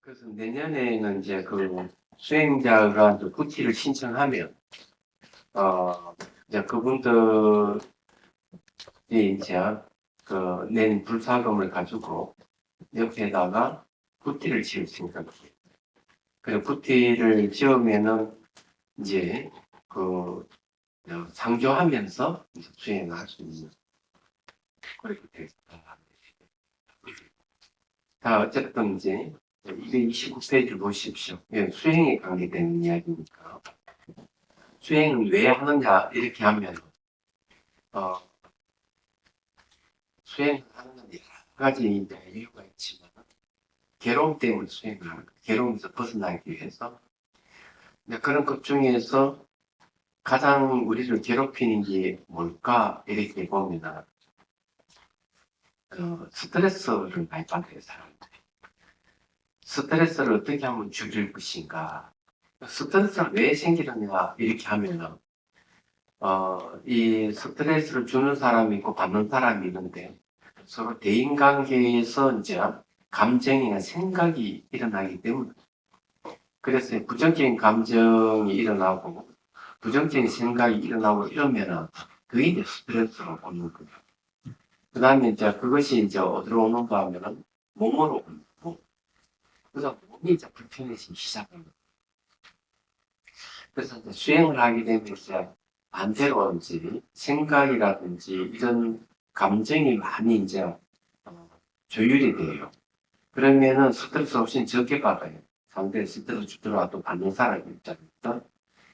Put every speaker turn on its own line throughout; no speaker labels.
그래서 내년에는 이제 그 수행자가 이제 구티를 신청하면, 이제 그분들이 이제 그 낸 불사금을 가지고 옆에다가 구티를 지을 생각이에요. 그래서 구티를 지으면은 이제 그 상조하면서 이제 수행을 할 수 있는 그렇게 되어 있습니다. 자, 어쨌든 이제 229페이지를 보십시오. 이건 수행에 관계되는 이야기니까. 수행을 왜 하느냐, 이렇게 하면, 어, 수행을 하는 건 여러 가지 이제 이유가 있지만, 괴로움 때문에 수행을 하는 거예요. 괴로움에서 벗어나기 위해서. 근데 그런 것 중에서 가장 우리를 괴롭히는 게 뭘까, 이렇게 보면, 스트레스를 많이 받아요, 사람들이. 스트레스를 어떻게 하면 줄일 것인가. 스트레스가 왜 생기느냐, 이렇게 하면, 이 스트레스를 주는 사람이 있고 받는 사람이 있는데 서로 대인관계에서 이제 감정이나 생각이 일어나기 때문에 그래서 부정적인 감정이 일어나고 부정적인 생각이 일어나고 이러면은 그게 이제 스트레스로 오는 거예요. 그 다음에 이제 그것이 이제 어디로 오는가 하면은 몸으로 오는 거. 그래서 몸이 이제 불편해지기 시작합니다. 그래서 이제 수행을 하게 되면 이제 반대로 이제 생각이라든지 이런 감정이 많이 이제 조율이 돼요. 그러면은 스트레스 훨씬 적게 받아요. 상대 스트레스 주더라도 받는 사람이 있잖아요.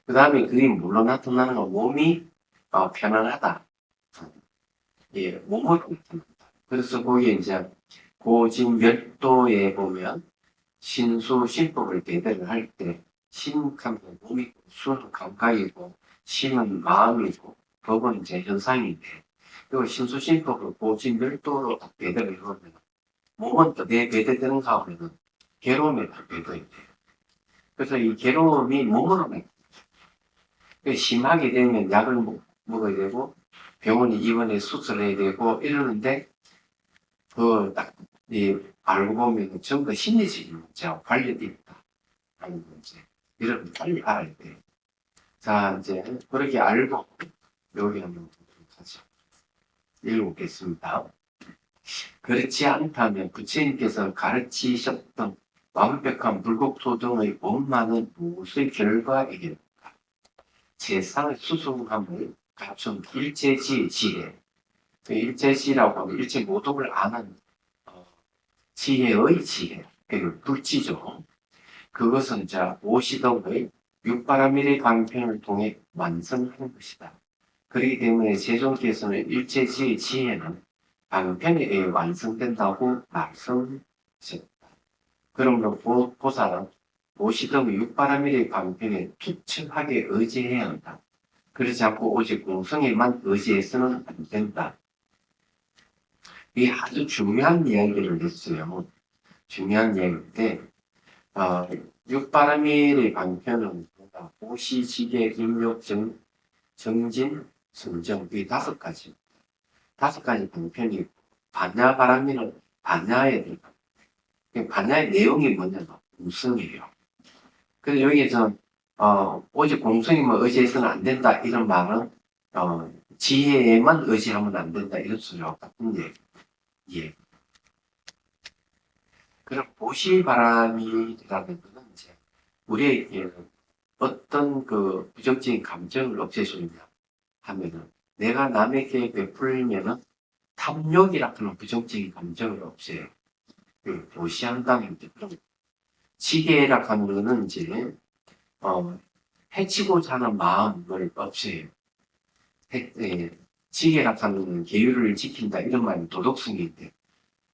그 다음에 그게 물론 나타나는 건 몸이 편안하다. 예, 몸으로 나타난다. 그래서 거기에 이제 고진멸도에 보면 신수 신법을 배대를 할 때 신하면 몸이고 수는 감각이고 신은 마음이고 법은 이제 현상인데 그리고 신수 신법을 고진멸도로 배대를 해보면 몸은 또 내 배대되는가 하면은 괴로움에 또 배도해요. 그래서 이 괴로움이 몸으로 나타나요. 심하게 되면 약을 먹어야 되고 병원에 입원해 수술해야 되고 이러는데 그 딱 알고 보면 전부 다 심리적인 문제와 관련이 있다 하는 문제. 이런 걸 빨리 알아야 돼. 자, 이제 그렇게 알고 여기 한번 같이 읽어보겠습니다. 그렇지 않다면 부처님께서 가르치셨던 완벽한 불국토 등의 원만은 무엇의 결과이겠는가? 세상의 수승함을 갖춘 일체지 지혜. 그 일체지라고 하면 일체 모독을 아는 지혜의 지혜. 그 불지죠. 그것은 자 오시덕의 육바라밀의 강편을 통해 완성한 것이다. 그렇기 때문에 세종께서는 일체지의 지혜는 방편에 의해 완성된다고 말씀하셨다. 그러므로 보살은 오시덕의 육바라밀의 방편에 투철하게 의지해야 한다. 그렇지 않고 오직 공성에만 의지해서는 안 된다. 이게 아주 중요한 이야기를 했어요. 중요한 이야기인데 육바라밀의 방편은 오시지계, 임욕, 정진, 성정 이 다섯 가지 방편이 있고 반야바라밀은 반야에 들어가. 반야의 내용이 뭐냐면 공성이에요. 그래서 여기에서 오직 공성에만 의지해서는 안 된다 이런 말은 지혜에만 의지하면 안 된다 이런 소리와 같은 얘기. 예. 그럼 보시바람이라는 것은 이제 우리에게 어떤 그 부정적인 감정을 없애주느냐 하면은 내가 남에게 베풀면은 탐욕이라 하는 부정적인 감정을 없애요. 그 보시한다는 게 그런 지게라 하는 거는 이제 해치고자 하는 마음을 없애요. 지게라 하는 건 계율을 지킨다 이런 말이 도덕성인데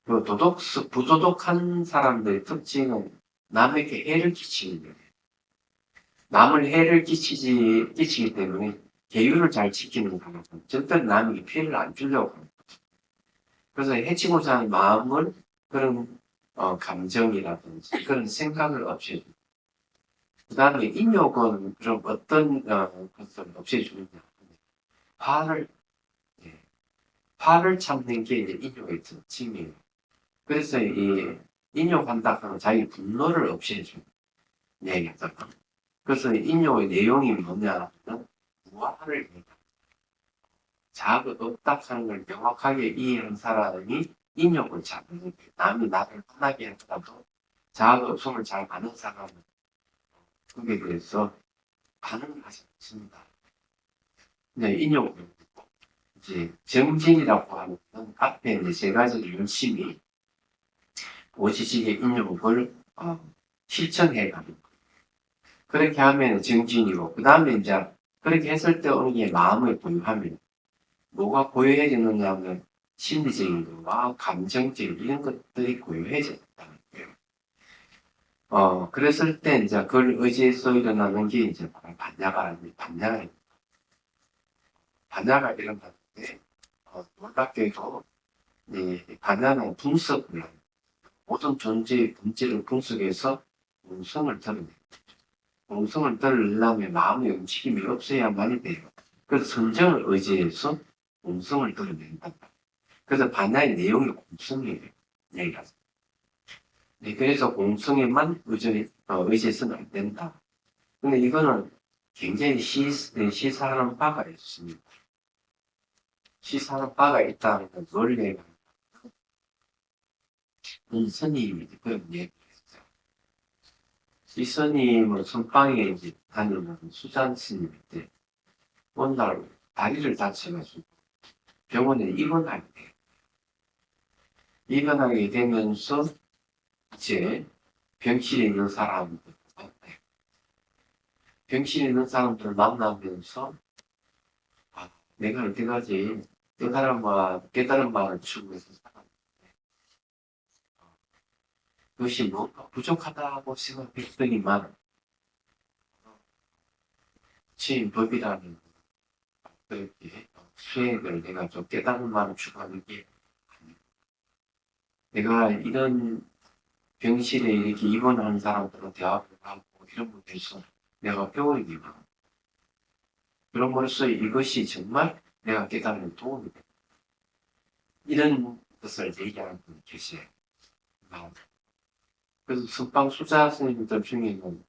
그 부도덕한 사람들의 특징은 남에게 해를 끼치는 거예요. 남을 해를 끼치기 때문에 계율을 잘 지키는 사람은 절대 남에게 피해를 안 주려고 합니다. 그래서 해치고자 하는 마음을 그런 감정이라든지 그런 생각을 없애줍니다. 그 다음에 인욕은 그럼 어떤 것을 없애주느냐 화를 화를 참는 게 이제 인욕의 특징이에요. 그래서 이 인욕한다 하면 자기 분노를 없애주는 얘기잖아. 그래서 인욕의 내용이 뭐냐면 무아를 얘기합니다. 자아가 없다 하는 걸 명확하게 이해한 사람이 인욕을 잘 하는 거예요. 남이 나를 편하게 하더라도 자아가 없음을 잘 아는 사람은 그에 대해서 반응을 하지 않습니다. 네, 인욕을 이제 정진이라고 하는 건 앞에 이제 세 가지를 열심히 오지식의 인욕을 실천해 가는 거예요. 그렇게 하면 정진이고, 그 다음에 이제 그렇게 했을 때 어느 게 마음을 고요하면 뭐가 고요해지느냐 하면 심리적인 거와 감정적인 이런 것들이 고요해졌다는 거예요. 그랬을 때 이제 그걸 의지해서 일어나는 게 이제 반야가 일어나는데, 놀랍게도 이 반야는 분석을 합니다. 모든 존재의 본질을 분석해서 본성을 드러내요. 본성을 드러내려면 마음의 움직임이 없어야만이 돼요. 그래서 선정을 의지해서 본성을 드러낸다. 그래서 반야의 내용이 공성이에요. 얘기가. 네, 그래서 공성에만 의지해서는 안 된다. 근데 이거는 굉장히 시사하는 바가 있습니다. 시사하는 바가 있다는 논리가 스님이 그런 얘기를 했어요. 이 스님은 선방에 이제 다니는 수잔 스님인데 어느 날 다리를 다쳐가지고 병원에 입원하게 돼요. 입원하게 되면서 이제 병실에 있는 사람들 만나요. 병실에 있는 사람들을 만나면서 내가 이때까지 깨달은 바를 추구해서 살았는데 그것이 뭔가 부족하다고 생각했더니만 법이라는 그렇게 수행을 내가 좀 깨달은 바를 추구하는 게 아니고 내가 이런 병실에 이렇게 입원한 사람들과 대화를 하고 이런 것에서 내가 배우는 게 많아. 그럼으로써 이것이 정말 내가 깨달는 도움이 돼. 이런 것을 얘기하는 분이 계세요. 그래서 선방 수자 선생님들 중에는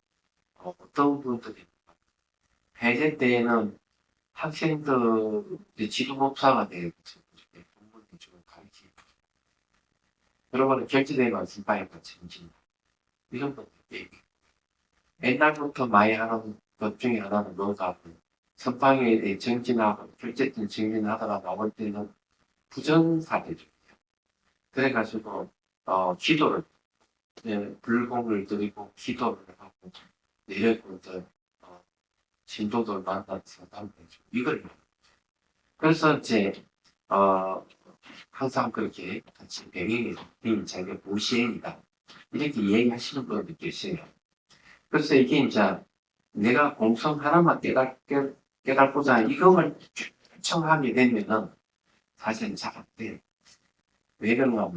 어떤 분들이 해제 때에는 학생들 지도 목사가 되고 공부를 좀 가르치고 그러고는 결제되면 선방에가 정진 이런 분들 옛날부터 많이 하는 것 중에 하나는 뭐가 선방에 정진하고 결제된 정진하다가 나올 때는 부정사대죠. 그래가지고 기도를 불공을 드리고 기도를 하고 내려고 진도들 만나서 담배죠. 이걸 그래서 이제 항상 그렇게 같이 병행이 자기가 무시행이다 이렇게 얘기하시는 분들 계세요. 그래서 이게 이제 내가 공성 하나만 깨닫고자 하는 이것을 청하게 되면은 사실은 잘 안 돼요. 왜 그런가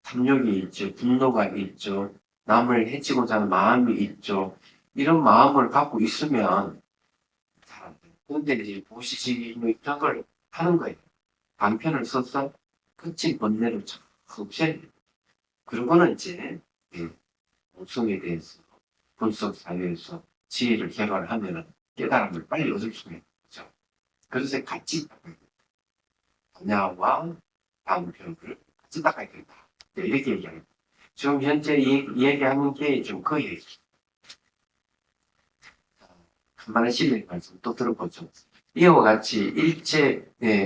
탐욕이 있죠. 분노가 있죠. 남을 해치고자 하는 마음이 있죠. 이런 마음을 갖고 있으면 잘 안 돼요. 그런데 이제 무의식이 이런 걸 하는 거예요. 방편을 써서 끝인 번뇌를 없애요. 그러고는 이제 공성에 대해서 분석 사회에서 지혜를 개발하면 깨달음을 빨리 얻을 수가 있는 거죠. 그래서 같이 분야와 방편을 같이 닦아야 된다. 이렇게 얘기합니다. 지금 현재 얘기하는 게 좀 그 얘기. 간만에 실력 말씀 또 들어보죠. 이와 같이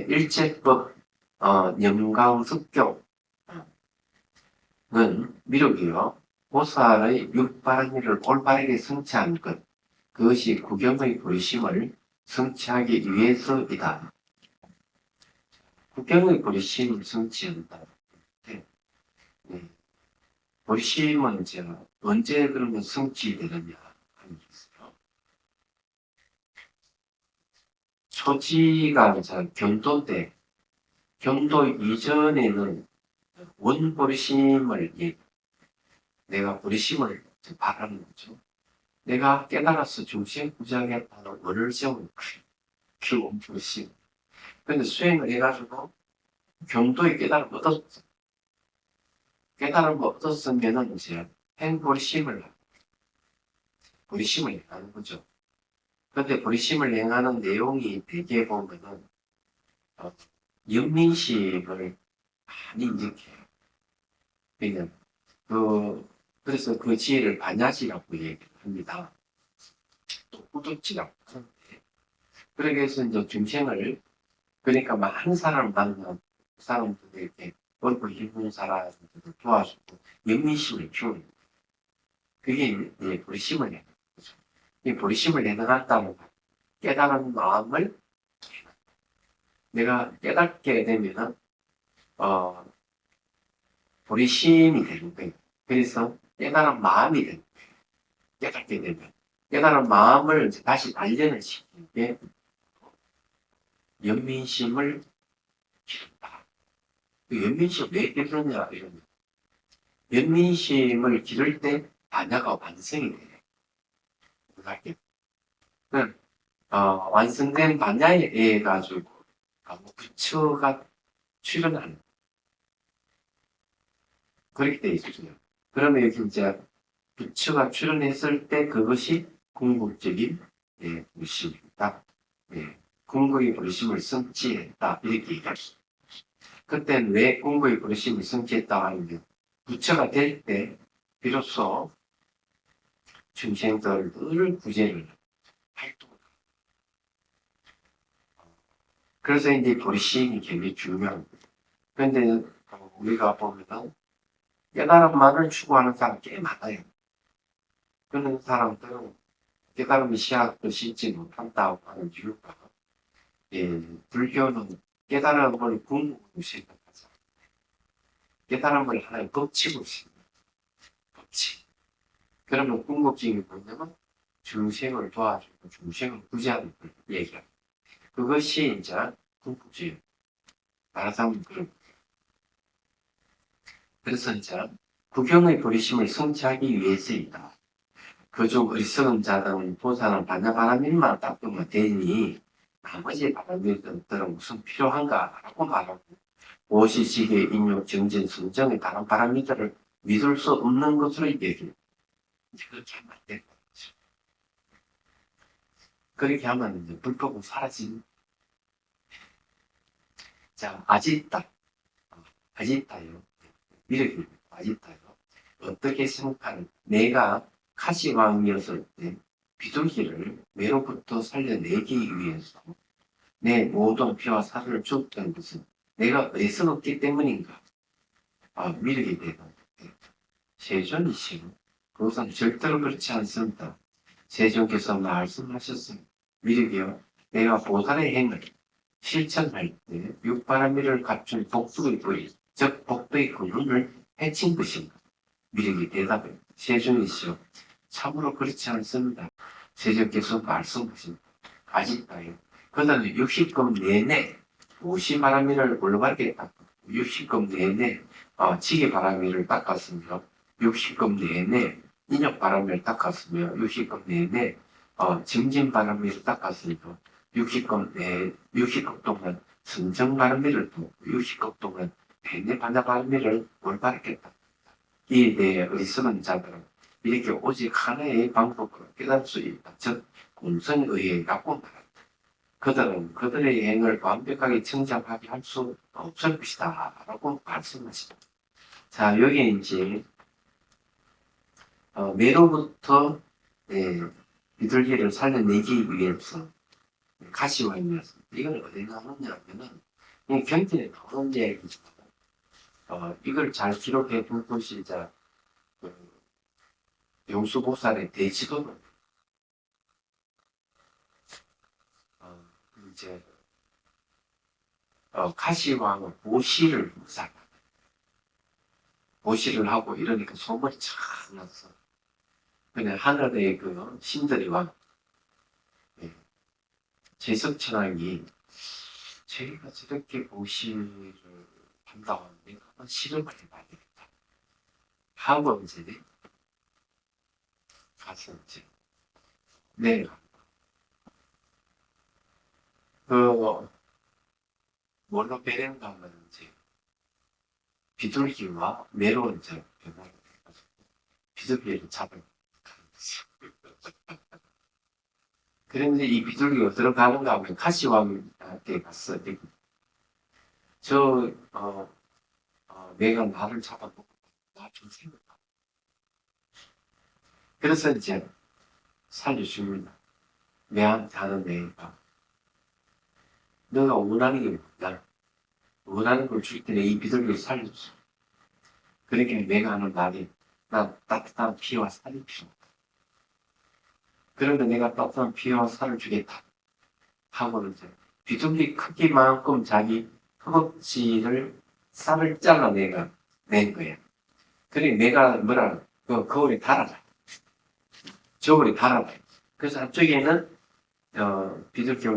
일체법 영광습교는 미륵이요. 보살의 육바라밀을 올바르게 성취한 것, 그것이 구경의 부르심을 성취하기 위해서이다. 구경의 부르심을 성취한다. 네. 부르심은 제가 언제 그러면 성취되느냐 하는 게 있어요. 초지가 경도 때, 경도 이전에는 원부르심을 내가 부르심을 바라는 거죠. 내가 깨달아서 중심구장했다는 원을 세우는 그 원부르심. 근데 수행을 해가지고 경도의 깨달음을 얻었어. 깨달음을 얻었으면은 이제 행보리심을 행하는 거죠. 근데 보리심을 행하는 내용이 대개 보면은 연민심을 많이 일으켜요. 그러니까 그래서 그 지혜를 반야지라고 얘기합니다. 또 꾸덕지라고 하는데, 그러기 위해서 이제 중생을, 그러니까 많은 사람을 만나는 사람들에게 어렵고 힘든 사람들을 도와주고 연민심을 키우는, 그게 이제 보리심을 내는 거죠. 이 보리심을 내려놨다는 거, 깨달은 마음을 내가 깨닫게 되면은 보리심이 되는 거예요. 그래서 깨달은 마음이 되는 거예요. 깨닫게 되면 깨달은 마음을 다시 단련을 시키는 게 연민심을 기른다. 그 연민심 왜 기르냐 이러면, 연민심을 기를 때 반야가 완성이 돼요. 완성된 반야에 의해 가지고 부처가 출현하는, 그렇게 돼 있거든요. 그러면 여기 이제 부처가 출현했을 때 그것이 궁극적인 무심이다. 궁극의 부르심을 성취했다. 이렇게 얘기합니다. 그때는 왜 궁극의 부르심을 성취했다 하는데, 부처가 될 때 비로소 중생들을 구제를 활동을. 그래서 이제 부르심이 굉장히 중요한 거예요. 그런데 우리가 보면은 깨달음만을 추구하는 사람 꽤 많아요. 그런 사람들은 깨달음이 시작도 싣지 못한다고 하는 이유가, 불교는 깨달음을 궁극으로 생각하죠. 깨달음을 하나의 법칙으로 생각해요. 법칙. 그러면 궁극적인 게 뭐냐면 중생을 도와주고 중생을 구제하는 걸 얘기합니다. 그것이 이제 궁극적인, 말하자면 그런. 그래서 이제 구경의 보리심을 성취하기 위해서이다. 그중 어리석은 자들은 보사는 반야바라밀만 닦으면 되니 나머지 바라밀들은 무슨 필요한가라고 말하고, 오시시계 인욕 정진 성정의 다른 바라밀들을 믿을 수 없는 것으로 얘기해요. 그렇게 하면 안 되는 거죠. 그렇게 하면 이제 불법은 사라지는. 자, 아지타요. 미륵이 아지타요. 어떻게 생각하는, 내가 카시왕이었을 때 비둘기를 매로부터 살려내기 위해서 내 모든 피와 살을 줬던 것은 내가 애쓰었기 때문인가? 미륵이 되는 세존이시고, 그것은 절대로 그렇지 않습니다. 세존께서 말씀하셨습니다. 미륵이여, 내가 보살의 행을 실천할 때 육바라밀을 갖춘 복수의 뿌리, 즉 복도의 근원을 해친 것인가? 미륵이 대답해, 세존이시여, 참으로 그렇지 않습니다. 세존께서 말씀하십니다. 아직까요. 그다음에 60금 내내 오시바라밀을 올바르게 닦고, 60금 내내 지게바라밀을 닦았으며, 60금 내내 인역바라밀을 닦았으며, 60금 내내 정진바라밀을 닦았으며, 60금 동안 선정바라밀을 또 60금 동안 내내 반야바라밀을 올바르게 닦았다. 이에 대해 어리석은 자들은 이렇게 오직 하나의 방법으로 깨달을 수 있다. 즉 공성의회라고 말한다. 그들은 그들의 행을 완벽하게 청정하게 할 수 없을 것이다 라고 말씀하십니다. 자, 여기에 이제 매로부터 비둘기를 살려내기 위해서 가시화이면서, 이걸 어디 나오냐면은 경전에 나오는 얘기지만, 이걸 잘 기록해 둔 것이 이제 용수보살의 대지도는 이제 가시왕은 모시를 하고 이러니까 소문이 참 났어. 그냥 하늘의 그 신들이 와, 제석천왕이 저희가 저렇게 모시를 한다고 하는데 한번 실험을 해봐야 되겠다 하고 이제 가서 이제 내려가. 뭘로 배려가 하면 이제 비둘기와 매로 이제 변화를 해가지고 비둘기를 잡을 그런데 이 비둘기가 들어가는가 하면 카시왕한테 갔어. 저, 내가 나를 잡아먹고 나좀 생각나. 그래서 이제 살려줍니다. 내한테 하는 얘기가 너가 원하는 게 뭐야? 원하는 걸 줄 때는 이 비둘기를 살려줘. 그러니까 내가 하는 말이 난 따뜻한 피와 살이 필요하다. 그러면 내가 따뜻한 피와 살을 주겠다. 하고는 이제 비둘기 크기만큼 자기 허벅지를 쌀을 잘라내가 낸 거야. 그래 내가 뭐라 그 거울에 달아라. 저울에 달아라. 그래서 한쪽에는 비둘기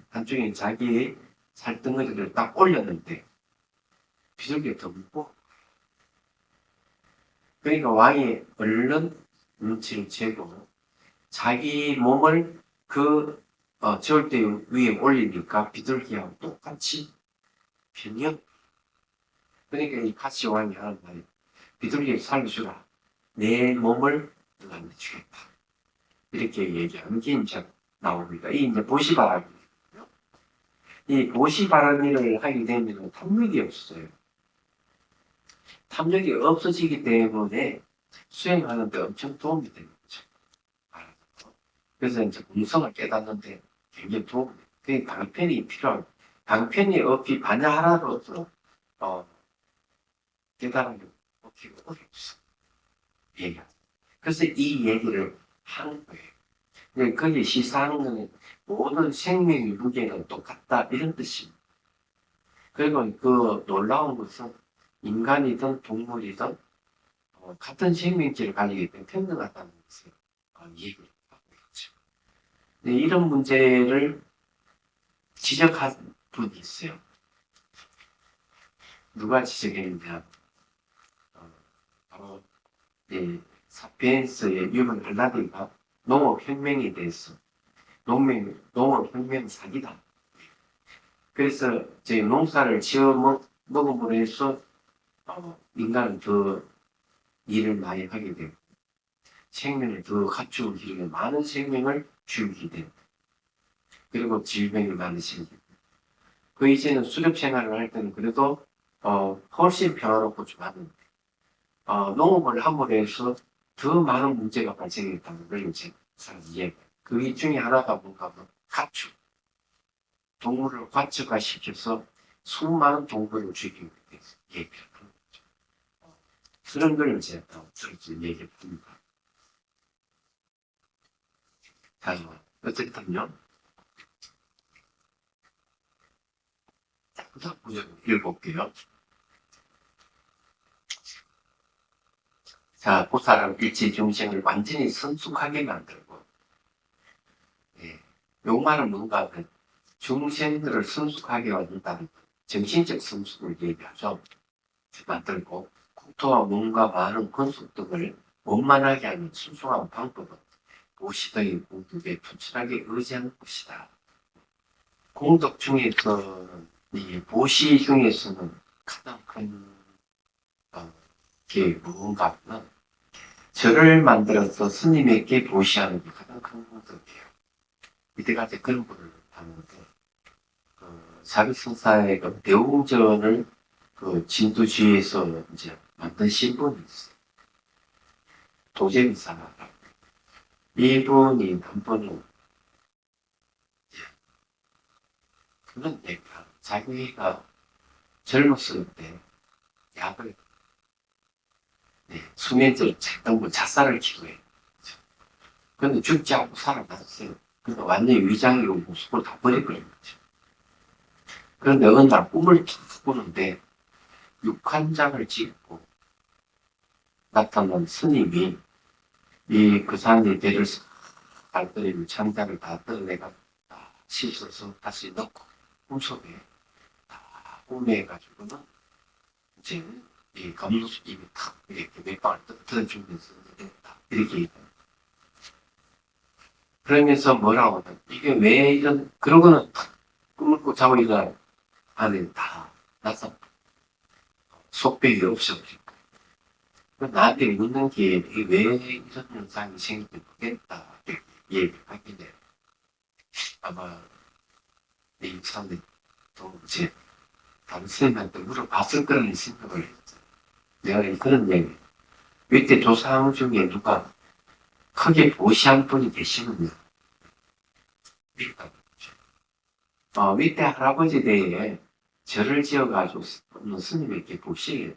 한쪽에는 자기의 살덩어리를 딱 올렸는데 비둘기가 더 무거워. 그러니까 왕이 얼른 눈치를 채고 자기 몸을 그 저울대 위에 올리니까 비둘기하고 똑같이 변형. 그러니까 이 카시 왕이 하는 말이 비둘기를 살려주라. 내 몸을 너한테 주겠다. 이렇게 얘기하는 게 이제 나옵니다. 이 이제 보시바라기예요. 이 보시바라기를 하게 되면 탐욕이 없어요. 탐욕이 없어지기 때문에 수행하는데 엄청 도움이 되는 거죠. 그래서 이제 공성을 깨닫는데 굉장히 도움이 돼요. 그 방편이 필요하고 방편이 없이 반야 하나로서 깨달은 게 없기가 어렵어. 얘기하죠. 그래서 이 얘기를 하는 거예요. 거기 시사하는 거는 모든 생명의 무게는 똑같다 이런 뜻입니다. 그리고 그 놀라운 것은 인간이든 동물이든 같은 생명체를 가지기 때문에 평등하다는 것을 얘기를 하고 있죠. 이런 문제를 지적한 분이 있어요. 누가 지적했느냐? 바로 사피엔스의 유먼 할라디가 농업혁명에 대해서 농업혁명 사기다. 그래서 저희 농사를 지어 먹음으로 해서 인간은 더 일을 많이 하게 되고 생명을 더 갖추고 기르게 많은 생명을 줄이게 되고 그리고 질병이 많이 생기고 그 이제는 수렵 생활을 할 때는 그래도 훨씬 평화롭고 좋았는데 농업을 함으로 해서 더 많은 문제가 발생했다는 걸 이제 이해해요. 그 중에 하나가 뭔가 하면 가축. 동물을 가축화시켜서 수많은 동물을 죽이게 돼서 얘기를 하는 거죠. 그런 걸 이제 얘기를 합니다. 자, 어쨌든요. 그 다음 구절 읽어볼게요. 자, 그 사람 일체 중생을 완전히 성숙하게 만들고, 요 말은 뭔가 하면 중생들을 성숙하게 만든다는 정신적 성숙을 얘기하죠. 만들고, 국토와 몸과 많은 권속 등을 원만하게 하는 순수한 방법은 무엇이든지 공덕에 투철하게 의지하는 것이다. 공덕 중에서는, 이 보시 중에서는 가장 큰 게 무언가 하면 절을 만들어서 스님에게 보시하는 게 가장 큰 공덕이에요. 이때까지 그런 분을 봤는데 사비성사의 그 대웅전을 그 진두지에서 이제 만든 신분이 있어요. 도재미사라고. 이분이 한 번은 그런 얘기가 자기가 젊었을 때 약을 수면제를 찾던 자살을 기도해요. 그런데 죽지 않고 살아났어요. 그러니까 완전히 위장이고 모습을 다 버려버린 거죠. 그런데 어느 날 꿈을 꾸는데 육환장을 짓고 나타난 스님이 그 사람의 배를 발더리를 창자를 다 뜯어내가 씻어서 다시 넣고 꿈속에 다 꿈해가지고는 이제 이 검노수 입이 탁 이렇게 몇 방을 뜯어주면서 이렇게 얘기해요. 그러면서 뭐라고 하면 이게 왜 이런 그러고는 꿈을 꾸 자고 일어나 안에 다 나서 속벽이 없어버리고. 나한테 묻는 게 왜 이런 현상이 생기는지 모르겠다. 얘기를 하게 돼요. 아마 이 사람들도 이제 다른 선생님한테 물어봤을 거라는 생각을 했죠. 내가 그런 얘기. 밑에 조상 중에 누가 크게 보시한 분이 계시면요. 밑에 할아버지 대에 절을 지어가지고 스님에게 보시게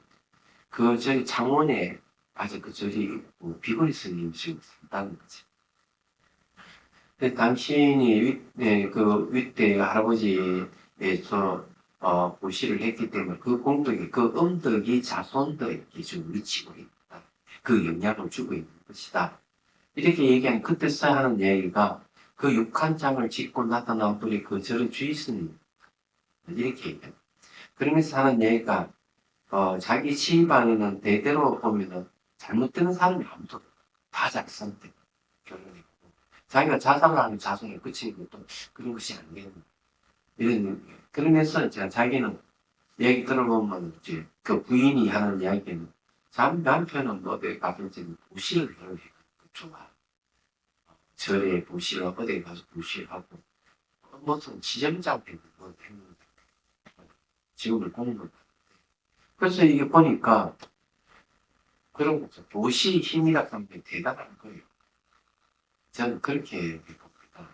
저희 창원에 아주 절이 있고 비구니 스님 지금 산다는 거지. 당신이 윗대 할아버지에서 보시를 했기 때문에 그 공덕이, 그 음덕이 자손들에게 지금 미치고 있다. 그 영향을 주고 있는 것이다. 이렇게 얘기하는 그때서 하는 얘기가 그 6한장을 짓고 나타난 분이 그 절의 주의스님 이렇게 얘기해요. 그러면서 하는 얘기가 자기 시방에는 대대로 보면은 잘못되는 사람이 아무도 다 작성돼 결론이고 자기가 자상을 하는 자손에 그치고 또 그런 것이 아니겠나 이런 그러면서 이제 자기는 얘기 들어보면 이제 그 부인이 하는 이야기는 자기 남편은 어디 가서 이제 부시를 여러 해 좋아 절에 부시를 어디 가서 부시하고 무슨 지점장 되는 거 했는데 지금을 공부 그래서 이게 보니까 그런 거죠. 도시 힘이라 하는 게 대단한 거예요. 저는 그렇게 봅니다.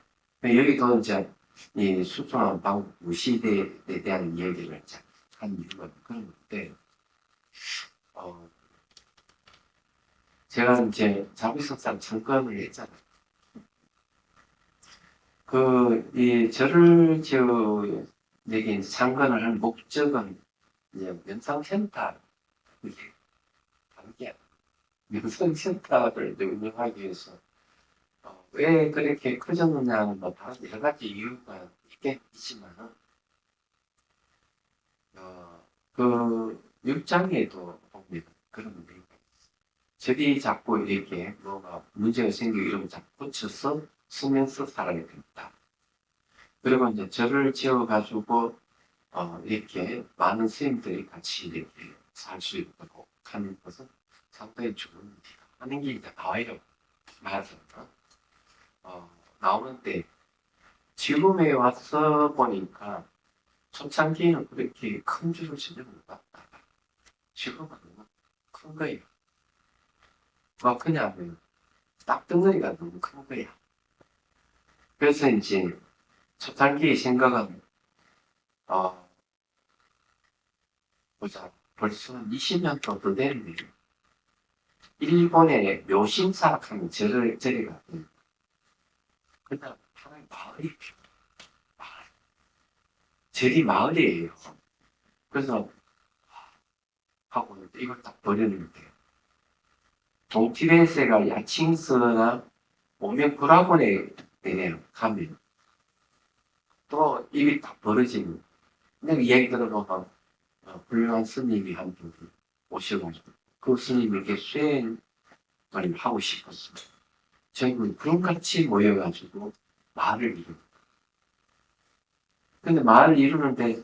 여기도 이제 이 수소한 방법 무시대에 대한 얘기를 한 이유가 그런 건데, 제가 이제 자비석상 청건을 했잖아요. 이 절을 내게 창건을 한 목적은 이제 명상센터, 이게 단계 명상센터를 운영하기 위해서 왜 그렇게 커졌느냐는 뭐 다른 여러 가지 이유가 있겠지만 그 6장에도 보면 그런 문제가 있어요. 저기 자꾸 이렇게 뭐가 문제가 생기고 이러면 자꾸 고쳐서 쓰면서 살아야 된다. 그리고 이제 절을 지어가지고 이렇게 많은 스님들이 같이 이렇게 살 수 있도록 하는 것은 상당히 좋은 일이다. 하는 게 이제 나와요. 맞아. 나오는데 지금에 와서 보니까 초창기에는 그렇게 큰 줄을 전혀 못 봤다. 지금은 너무 큰 거예요. 뭐 그냥 딱덩어리가 너무 큰 거야. 그래서 이제 초창기의 생각은 보자 벌써 20년 정도 됐네요. 일본의 묘심사라는 절이가 그냥 하나의 마을이 절이 마을이에요. 그래서 하고 이걸 딱 버렸는데 동티베세가 야칭스나 오면구라곤에 가면 또 입이 딱 벌어지는 근데 이야기 들어보면 훌륭한 스님이 한 분이 오셔가지고 그 스님에게 수행을 하고 싶었어요. 저희는 불같이 모여가지고 말을 이루는 근데 말을 이루는데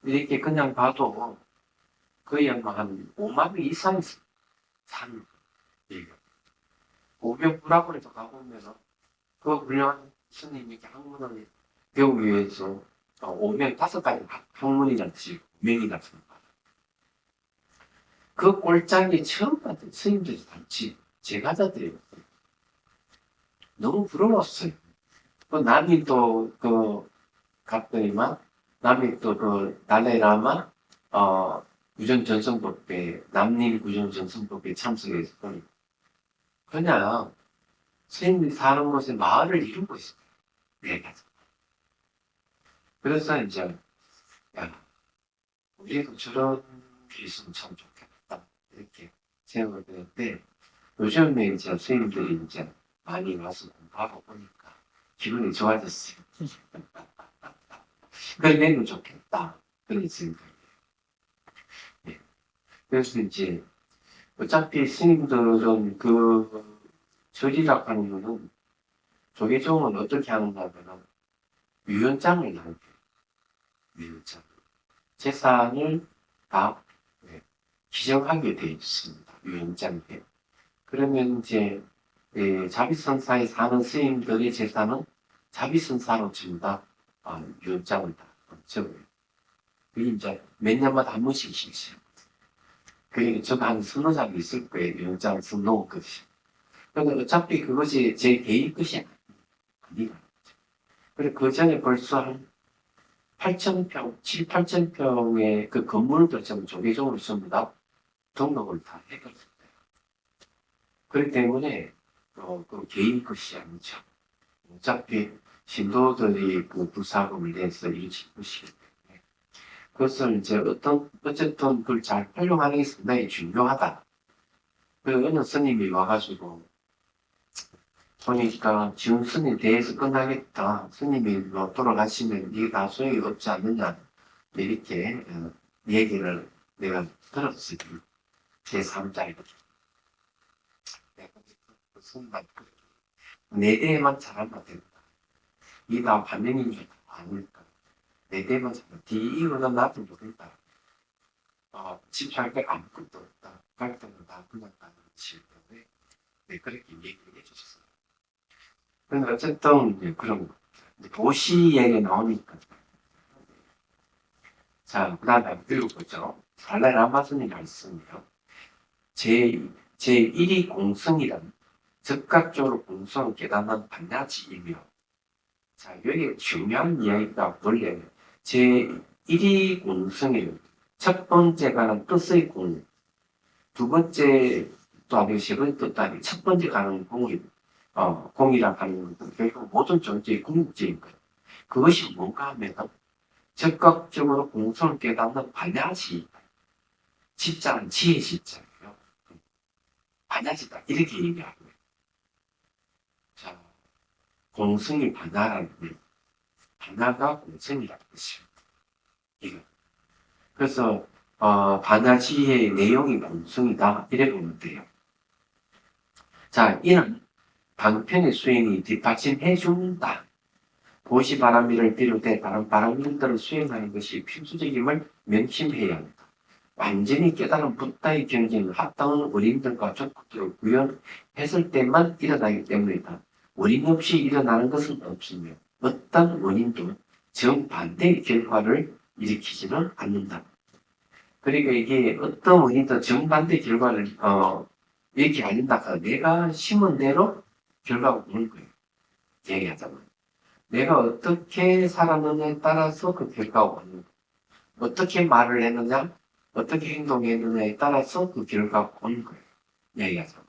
이렇게 그냥 봐도 거의 아마 한 5만 명 이상 사는 거예요. 오병불학원에서 가보면 그 훌륭한 스님에게 학문을 배우기 위해서 오면 5가지 학문이나 지고 명이나 쓰는 거예요. 그 꼴짝이 처음 받은 스님들이 같이 제가자들이에요. 너무 부러웠어요. 남이 또 갔더니만 남이 또 달라이라마 구전전승법회 남림 구전전승법회에 참석해서 보니까 그냥 스님들이 사는 곳에 마을을 이루고 있어요. 내가. 그래서 이제 야 우리도 저런 게 있으면 참 좋겠다 이렇게 생각을 했는데 요즘에 이제 스님들이 이제 많이 와서 공부하고 보니까 기분이 좋아졌어요. 그러면 좋겠다 그런 생각이에요. 네. 그래서 이제 어차피 스님들은 절이라고 하는 거는 조계종은 어떻게 하는가 하면 유연장을 하는 거예요. 유연장. 재산을 다 기정하게 되어 있습니다. 유연장에. 그러면 이제 자비선사에 사는 스님들의 재산은 자비선사로 전부 다 유연장을 다 적어요. 그게 이제 몇 년마다 한 번씩 있어요. 그게 저도 한 서너 장이 있을 거예요. 유연장 써놓은 것이. 그런데 어차피 그것이 제 개인 것이 아니에요. 그래, 그 전에 벌써 한 8,000평, 7, 8,000평의 그 건물들 전부 조계적으로 전부 다 등록을 다 해버렸어요. 그렇기 때문에, 그 개인 것이 아니죠. 어차피 신도들이 그 부사금을 내서 이루어진 것이기 때문에. 그것을 이제 어쨌든 그걸 잘 활용하는 게 상당히 중요하다. 그 어느 스님이 와가지고, 보니까 지금 스님 대회에서 끝나겠다. 스님이 뭐 돌아가시면 이게 다 소용이 없지 않느냐. 이렇게 얘기를 내가 들었어요. 제3자에게. 내가 그 순간 내 대에만 잘하면 된다. 이 나 반면인 줄 아닐까. 내 대에만 잘하면 이거는 나도 모른다. 집중할 게 아무것도 없다. 갈등은 다 그냥 가는 것이기 때문에 그렇게 얘기를 해줬어요. 근데 어쨌든 그런 거. 도시 얘기 나오니까. 자, 그 다음에 읽어보죠. 달라라마스님 말씀이요. 제1위 공성이란 즉각적으로 공성을 깨닫는 반야지이며, 자, 여기 중요한 이야기가 원래 제1위 공성이요. 첫 번째가 뜻의 공, 두 번째도 아니고 세 번째도 아니고 첫 번째 가는 공이라 하는 것은 결국 모든 존재의 궁극적인 거예요. 그것이 뭔가 하면 적극적으로 공성을 깨닫는 반야지, 지자는 지혜 지자예요. 반야지다 이렇게 얘기하고요. 자, 공성이 반야라는 게 반야가 공성이라는 것입니다. 이거. 그래서 반야지혜의 내용이 공성이다 이래 보면 돼요. 자, 이는 방편의 수행이 뒷받침해 준다. 보시바라미를 비롯해 다른 바라미들을 수행하는 것이 필수적임을 명심해야 합니다. 완전히 깨달은 붓다의 경지는 합당한 원인들과 적극적으로 구현했을 때만 일어나기 때문이다. 원인 없이 일어나는 것은 없으며 어떤 원인도 정반대의 결과를 일으키지는 않는다. 그러니까 이게 어떤 원인도 정반대 결과를 이렇게 알린다. 내가 심은 대로 결과가 오는 거예요. 얘기하자면. 내가 어떻게 살았느냐에 따라서 그 결과가 오는 거예요. 어떻게 말을 했느냐, 어떻게 행동했느냐에 따라서 그 결과가 오는 거예요. 얘기하자면.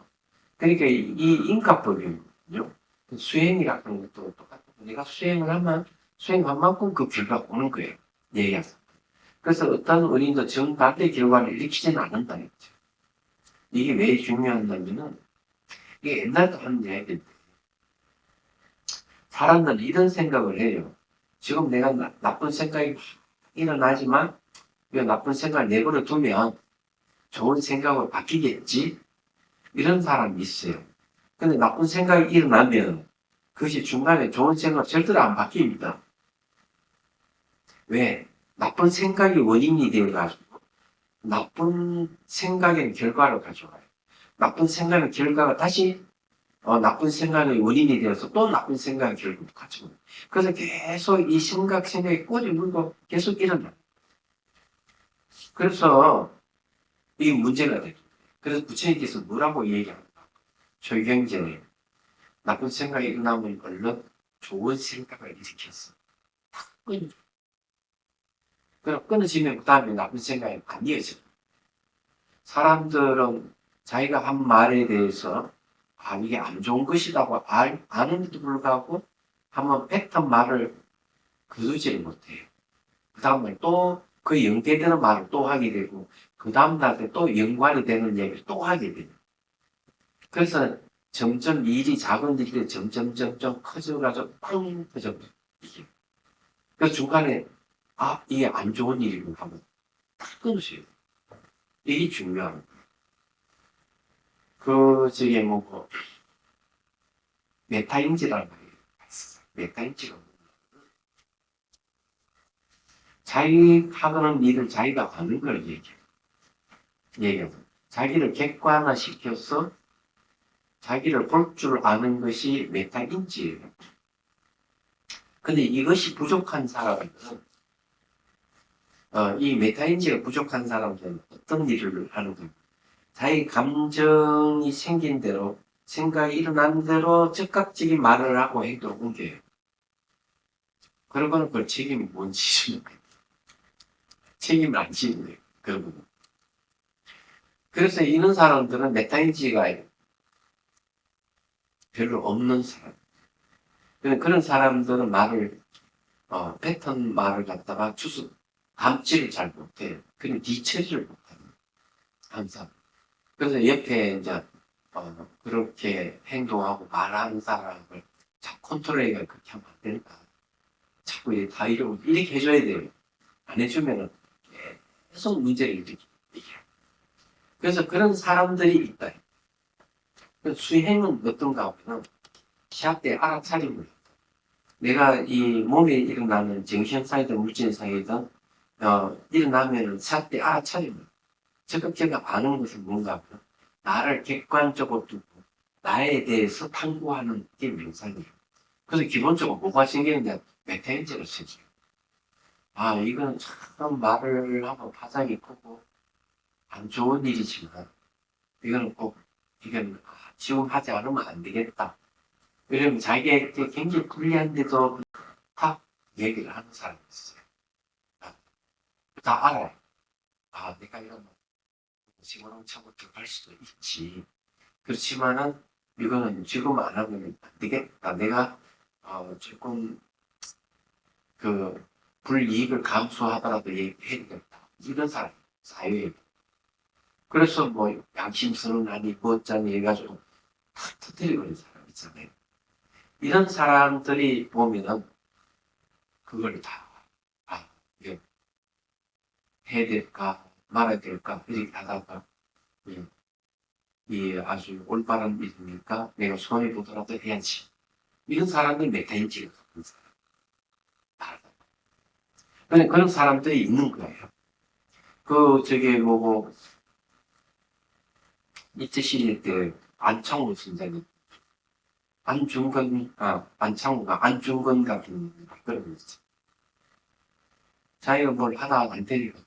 그러니까 이 인과법이거든요. 수행이라는 것도 똑같고, 내가 수행을 하면 수행한 만큼 그 결과가 오는 거예요. 얘기하자면. 그래서 어떤 원인도 정반대 결과를 일으키지는 않는다 했죠. 이게 왜 중요하냐면은, 이게 옛날도 하는 이야기인데, 사람들은 이런 생각을 해요. 지금 내가 나쁜 생각이 일어나지만, 이 나쁜 생각을 내버려 두면 좋은 생각으로 바뀌겠지? 이런 사람이 있어요. 근데 나쁜 생각이 일어나면 그것이 중간에 좋은 생각 절대로 안 바뀝니다. 왜? 나쁜 생각이 원인이 되어가지고 나쁜 생각의 결과를 가져와요. 나쁜 생각의 결과가 다시 나쁜 생각의 원인이 되어서 또 나쁜 생각의 결과를 가져와요. 그래서 계속 이 생각이 꼬리 물고 계속 일어나요. 그래서 이게 문제가 돼요. 그래서 부처님께서 뭐라고 얘기합니까? 조경전에 나쁜 생각이 일어나면 얼른 좋은 생각을 일으켰어. 그럼 끊어지면 그 다음에 나쁜 생각이 안 이어져. 사람들은 자기가 한 말에 대해서 이게 안 좋은 것이라고 아는데도 불구하고 한번 뱉은 말을 거두지를 못해요. 그 다음에 또 그 연계되는 말을 또 하게 되고 그 다음날에 또 연관이 되는 얘기를 또 하게 돼요. 그래서 점점 일이 작은 일이 점점 커져가지고 팡 터져. 그 중간에 이게 안 좋은 일이고 하면 딱 끊으셔야 돼요. 이게 중요한 저게 뭐고 메타인지라는 말이에요. 메타인지가 자기 하는 일을 자기가 하는 걸 얘기해요. 얘기하죠. 자기를 객관화시켜서 자기를 볼 줄 아는 것이 메타인지예요. 근데 이것이 부족한 사람은 이 메타인지가 부족한 사람들은 어떤 일을 하는 거예요? 자기 감정이 생긴 대로 생각이 일어난 대로 즉각적인 말을 하고 행동을 옮겨요. 그러고는 그 책임이 뭔지 지는 거예요. 책임을 안 지는 거예요. 그러고는. 그래서 이런 사람들은 메타인지가 별로 없는 사람. 그런 사람들은 말을 패턴 말을 갖다가 담지를 잘 못해요. 그냥 뒤처리를 못해요. 항상. 그래서 옆에 이제 그렇게 행동하고 말하는 사람을 자꾸 컨트롤해가 그렇게 하면 안 되니까 자꾸 다 이렇게 해줘야 돼요. 안 해주면은 계속 문제를 일으키게. 그래서 그런 사람들이 있다. 수행은 어떤가 하면 시합 때 알아차림을 내가 이 몸에 일어나는 정신상이든 물질상이든 일어나면은 시합 때 알아차림을 적극적으로 아는 것은 뭔가 하면 나를 객관적으로 두고 나에 대해서 탐구하는 게 명상이에요. 그래서 기본적으로 뭐가 생기느냐 메타인지를 생겨요. 아 이건 참 말을 하고 파장이 크고 안 좋은 일이지만 이거는 꼭 이건 지금 하지 않으면 안 되겠다. 왜냐면 자기에게 굉장히 불리한데도 다 얘기를 하는 사람이 있어요. 다 알아요. 아 내가 이런 시원하고 들어갈 수도 있지. 그렇지만은 이거는 지금 안 하면 안 되겠다. 내가 조금 그 불이익을 감수하더라도 얘기해야겠다. 이런 사람 사회에. 그래서 뭐 양심선언하니 뭐짜니 해가지고 탁 터뜨리는 사람 있잖아요. 이런 사람들이 보면은 그걸 다 이거 해야 될까 말아야 될까 이렇게 하다가 이 아주 올바른 일이니까 내가 손해보더라도 해야지. 이런 사람들 메타인지가 같은 사람. 그런 사람들이 있는 거예요. 저게 뭐고, 이때 시대 때 안창호 선생님, 안창호가 안중근 같은 그런 거 있죠. 자기가 뭘 하다 안 되니까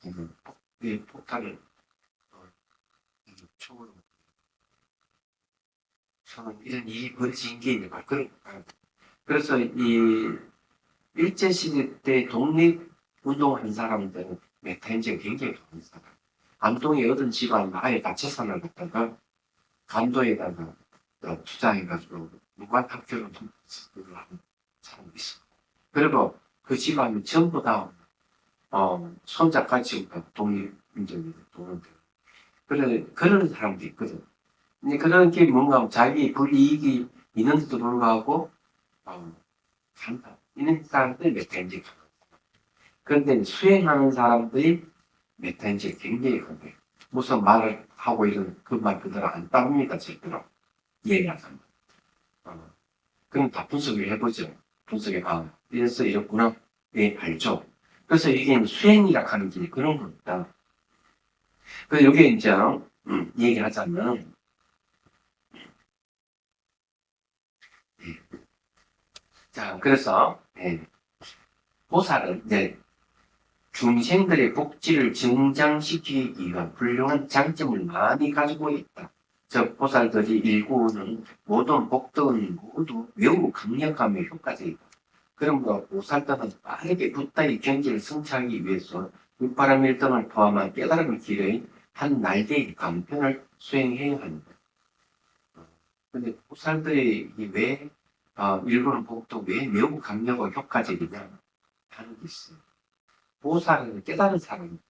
폭탄을 총으로 이런 일이 벌어진 게 있는 거야. 그래서 이 일제시대 때 독립운동한 사람들은 메타인지가 굉장히 좋은 사람. 안동에 얻은 집안 아예 가채산을 갖다가 감도에다가 투자해가지고 무관 학교를 하는 사람이 있어. 그리고 그 집안이 전부 다 손자까지 독립운동이 도는데 그런 사람도 있거든. 근데 그런 게 뭔가 하면 자기 불이익이 있는데도 불구하고 간다. 이런 사람들이 메타인지가 그런데 수행하는 사람들이 메타인지가 굉장히 강해요. 무슨 말을 하고 이런 그 말 그대로 안 따릅니다. 절대로. 얘기하잖아. 그럼 다 분석을 해보죠. 분석해, 이래서 이렇구나. 예, 알죠. 그래서 이게 수행이라 하는 게 그런 겁니다. 그래서 여기 이제, 얘기하자면, 자, 그래서, 보살은 이제 중생들의 복지를 증장시키기 위한 훌륭한 장점을 많이 가지고 있다. 즉 보살들이 일구는 모든 복덕은 모두 매우 강력하며 효과적이다. 그러므로 보살들은 빠르게 붓다의 경지를 성취하기 위해서 육바람 일등을 포함한 깨달음의 길의 한 날개의 강편을 수행해야 합니다. 근데 보살들이 왜 일구는 복덕 왜 매우 강력하고 효과적이냐 하는 게 있어요. 보살은 깨달은 사람입니다.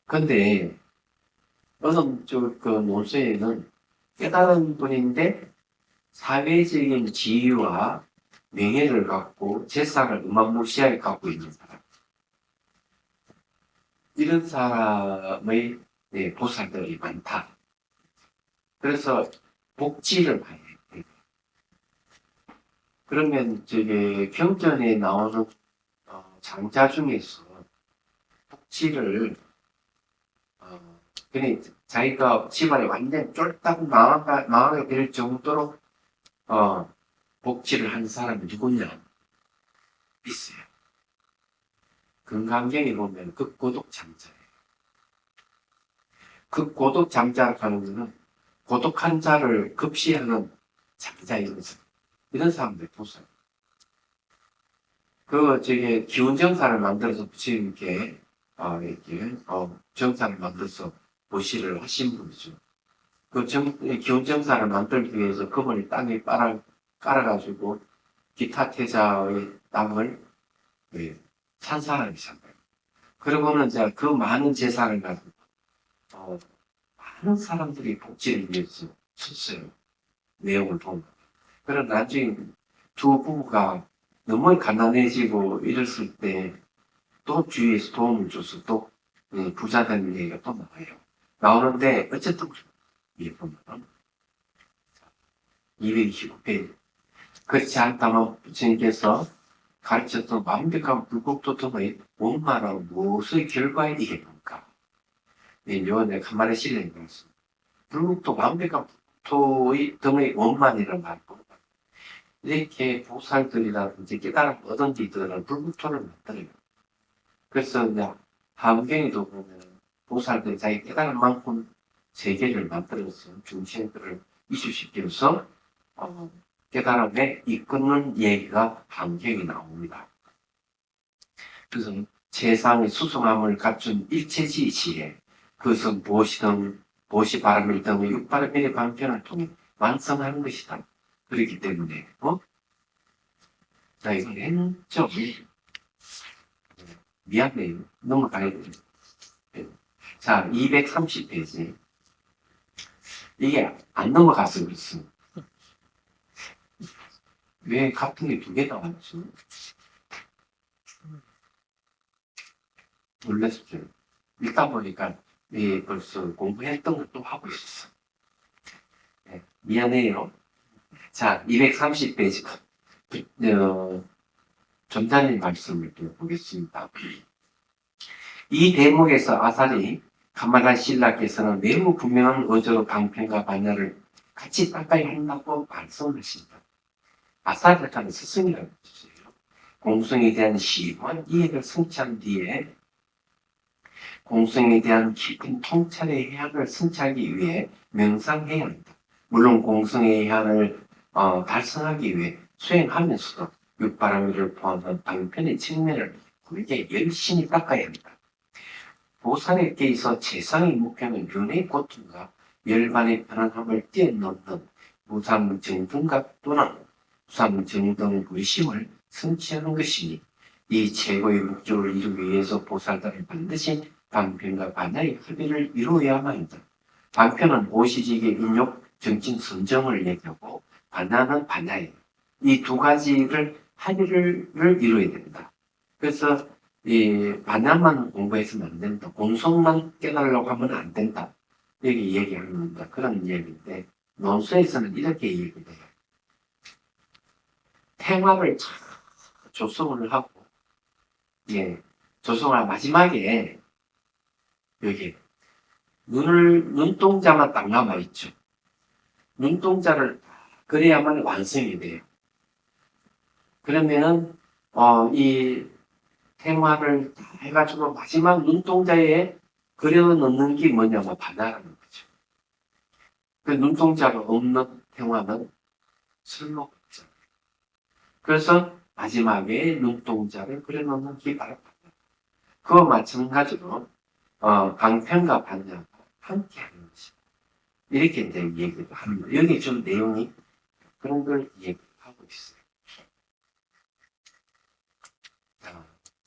근데 어느 그 논술에는 깨달은 분인데 사회적인 지위와 명예를 갖고 재산을 어마무시하게 갖고 있는 사람. 이런 사람의 보살들이 많다. 그래서 복지를 봐야 해. 그러면 저기 경전에 나오는 장자 중에서 복지를 그니 자기가 집안이 완전 쫄딱 망하게 될 정도로 복지를 한 사람이 누구냐? 있어요. 금강경에 보면 극고독 장자예요. 극고독 장자라고 하는 것은 고독한 자를 급시하는 장자 이런 사람들이 보세요. 기운정사를 만들어서 부처님께 정사를 만들어서 보시를 하신 분이죠. 기운정사를 만들기 위해서 그분이 땅에 깔아가지고 기타 태자의 땅을 산 사람이잖아요. 그러고는 이제 그 많은 재산을 가지고 많은 사람들이 복지를 위해서 썼어요. 내용을 보면. 그런 나중에 두 부부가 너무 가난해지고 이랬을 때 또 주위에서 도움을 줘서 또 부자 되는 얘기가 또 나와요. 나오는데 어쨌든 이 보면 229페이지 그렇지 않다면 부처님께서 가르쳤던 완벽한 불국토 등의 원만한 무엇의 결과에 이게 뭔가 요한의 가만히 실린 것은 불국토 완벽한 불국토의 등의 원만이라는 말고 이렇게 보살들이라든지 깨달음 얻은 이들은 불국토를 만들어요. 그래서 이제 하은경에도 보면 보살들이 자기 깨달은 만큼 세계를 만들어서 중생들을 이수시켜서 깨달음에 이끄는 얘기가 하은경에 나옵니다. 그래서 세상의 수승함을 갖춘 일체지시에 그것은 보시 바람일 등의 육바람일의 방편을 통해 완성하는 것이다. 그렇기 때문에 자 이건 행적 미안해요. 넘어가야 돼요. 자, 230페이지. 이게 안 넘어가서 그랬어. 왜 같은 게 두 개 나왔지? 놀랐죠. 읽다 보니까 벌써 공부했던 것도 하고 있었어. 네, 미안해요. 자, 230페이지. 전자님 말씀을 보겠습니다. 이 대목에서 아사리 가마라 신라께서는 매우 분명한 어조로 방편과 반야를 같이 따까이 한다고 말씀하신다. 아사리라는 스승이라는 뜻이에요. 공성에 대한 시원 이해를 성취한 뒤에 공성에 대한 깊은 통찰의 해안을 성취하기 위해 명상해야 한다. 물론 공성의 해안을 달성하기 위해 수행하면서도 육바라밀을 포함한 방편의 측면을 굵게 열심히 닦아야 한다. 보살에게 있어 최상의 목표는 윤회의 고통과 열반의 편안함을 뛰어넘는 무상정등각 또는 무상정등 의심을 성취하는 것이니 이 최고의 목적을 이루기 위해서 보살들은 반드시 방편과 반야의 합의를 이루어야만 한다. 방편은 오시직의 인욕, 정진, 선정을 얘기하고 반야는 반야예요. 이 두 가지를 합의를 이루어야 된다. 그래서 이 반야만 공부해서는 안 된다. 공성만 깨달으려고 하면 안 된다. 여기 얘기하는 그런 얘기인데 논수에서는 이렇게 얘기해요. 태화를 조성을 하고 조성할 마지막에 여기 눈동자만 딱 남아있죠. 눈동자를 그래야만 완성이 돼요. 그러면은 이 테마를 다 해가지고 마지막 눈동자에 그려 넣는 게 뭐냐면 반야라는 거죠. 그 눈동자가 없는 테마는 설목자. 그래서 마지막에 눈동자를 그려 넣는 게 바로 반야. 그와 마찬가지로 방편과 반야가 함께 하는 것이다. 이렇게 이제 얘기를 합니다. 여기 좀 내용이 그런 걸 얘기하고 있어요.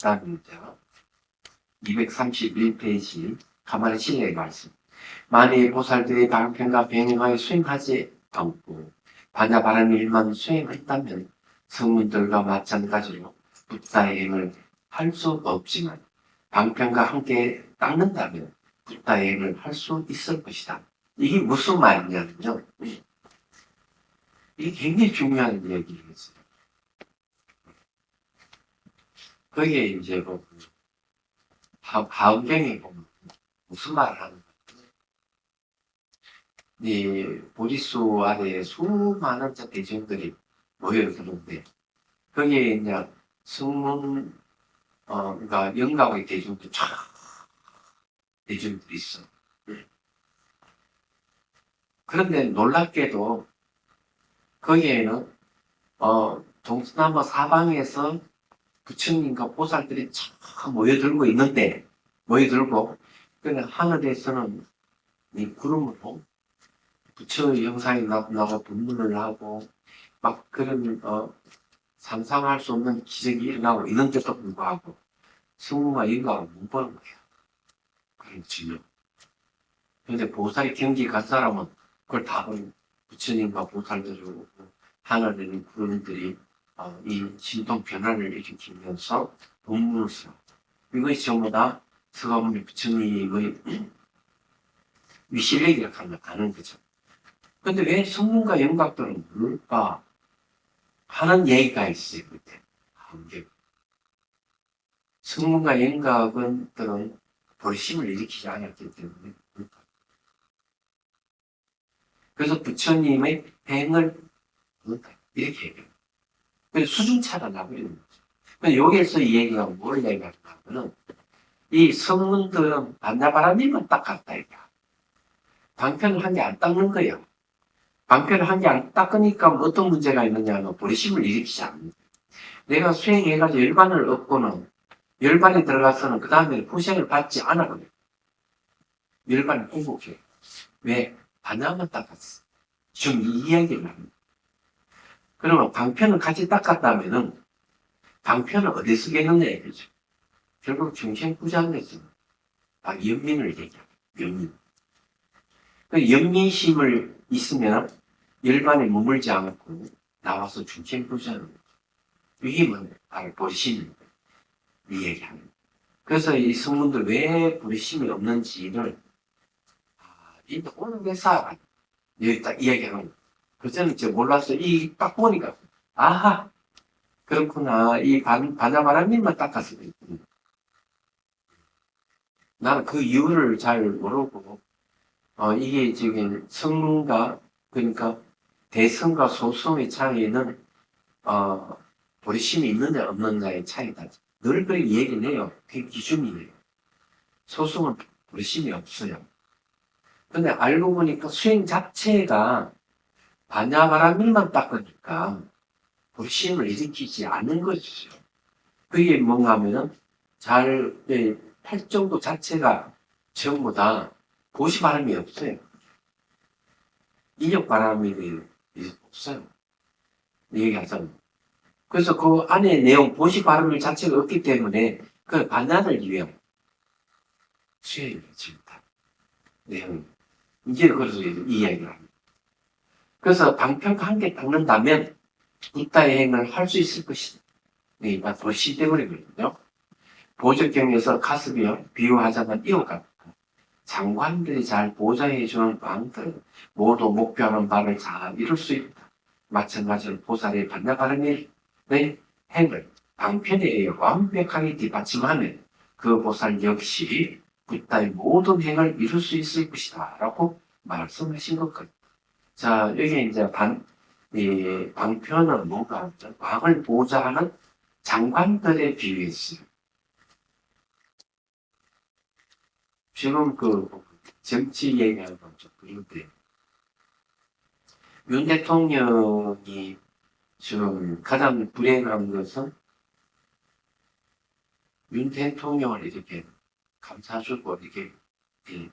다음에 이제 231페이지 가만히 실례의 말씀. 만일 보살들이 방편과 병행하여 수행하지 않고 반야바라는 일만 수행했다면 성문들과 마찬가지로 붓다의 행을 할 수 없지만 방편과 함께 닦는다면 붓다의 행을 할 수 있을 것이다. 이게 무슨 말이냐면요. 이게 굉장히 중요한 얘기였어요. 거기에 이제 하은경이 보면 무슨 말을 하는 거예요? 이 보리수 아래에 수많은 대중들이 모여드는데 거기에 이제 성문 그러니까 영광의 대중들 쫙 대중들이 있어. 그런데 놀랍게도 거기에는 동서남북 사방에서 부처님과 보살들이 쫙 모여들고 그냥 하늘에서는 이 구름으로 부처의 형상이 나고 분문을 하고 막 그런 상상할 수 없는 기적이 일어나고 있는데도 불구하고 성문과 영광을 못 보는 거예요. 그렇지. 근데 보살이 경기 간 사람은 그걸 다 보는 부처님과 보살들이 오고 하늘에 있는 구름들이 이 신동 변화를 일으키면서 본문을 써. 이것이 전부 다 서가모니 부처님의 위실력이라고 하는 거죠. 근데 왜 성문과 영각들은 모를까 하는 얘기가 있어요. 그때. 성문과 영각은 도심을 일으키지 않았기 때문에 모를까. 그래서 부처님의 행을 모를까. 이렇게 얘기해요. 그래서 수준차가 나고 있는 거죠. 근데 여기에서 이 얘기가 뭘 얘기하냐면은 이 성문들은 반야바라님만 닦았다 이거야. 방편을 한 개 안 닦는 거야. 방편을 한 개 안 닦으니까 어떤 문제가 있느냐면 보리심을 일으키지 않는 거야. 내가 수행해가지고 열반을 얻고는 열반에 들어가서는 그 다음에 후생을 받지 않았거든. 열반이 행복해. 왜? 반야만 닦았어. 지금 이 이야기를 하는 거야. 그러면 방편을 같이 닦았다면은 방편을 어디 쓰겠느냐 이거죠. 결국 중생부자에서 연민을 얘기해요. 연민. 그 연민심을 있으면 열반에 머물지 않고 나와서 중생부자는 거죠. 이게 바로 보리심입니다. 이 얘기하는. 그래서 이 성문들 왜 보리심이 없는지를 오늘 왜 살아? 여기 딱 이야기하는 거예요. 그전에 제가 몰랐어. 이 딱 보니까 아하 그렇구나. 이 반야바라님만 닦았을 때 나는 그 이유를 잘 모르고 이게 지금 성문과 그러니까 대성과 소성의 차이는 보리심이 있느냐 없느냐의 차이다. 늘 그렇게 얘기를 해요. 그게 기준이에요. 소성은 보리심이 없어요. 근데 알고 보니까 수행 자체가 반야바라밀만 닦으니까 보리심을 일으키지 않는 것이죠. 그게 뭔가 하면은 팔정도 자체가 전부 다 보시바람이 없어요. 인력바람이 없어요. 얘기하자면. 그래서 그 안에 내용, 보시바람 자체가 없기 때문에 그걸 반환을 위한 수행이 지금 다 내용이. 이제 그래서 이 이야기를 합니다. 그래서 방평 한 개 닦는다면 붓다의 행을 할 수 있을 것이다. 네, 도시 때문이거든요. 보적경에서 가습이요, 비유하자면 이와 같다. 장관들이 잘 보좌해주는 왕들 모두 목표하는 바를 잘 이룰 수 있다. 마찬가지로 보살의 반야바람의 행을 방편에 의해 완벽하게 뒷받침하면 그 보살 역시 붓다의 모든 행을 이룰 수 있을 것이다 라고 말씀하신 것 같아요. 자, 여기 이제 이 방편은 뭔가 왕을 보좌하는 장관들에 비유했어요. 지금 정치 얘기하는 거죠. 그런데 윤 대통령이 지금 가장 불행한 것은 윤 대통령을 이렇게 감싸주고 이렇게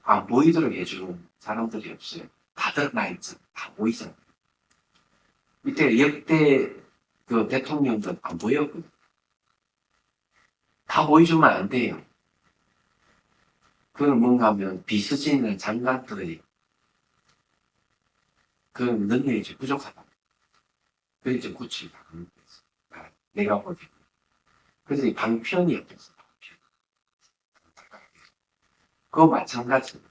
안 보이도록 해주는 사람들이 없어요. 다 드러나 있잖아. 다 보이잖아. 이때 역대 그 대통령들 안 보였거든. 다 보여주면 안 돼요. 그건 뭔가 하면 비서진이나 장관들이 그 능력이 좀 부족하다. 그래서 좀 고치려고 하는 거였어. 내가 보기에. 그래서 이 방편이 없었어. 그거 마찬가지예요.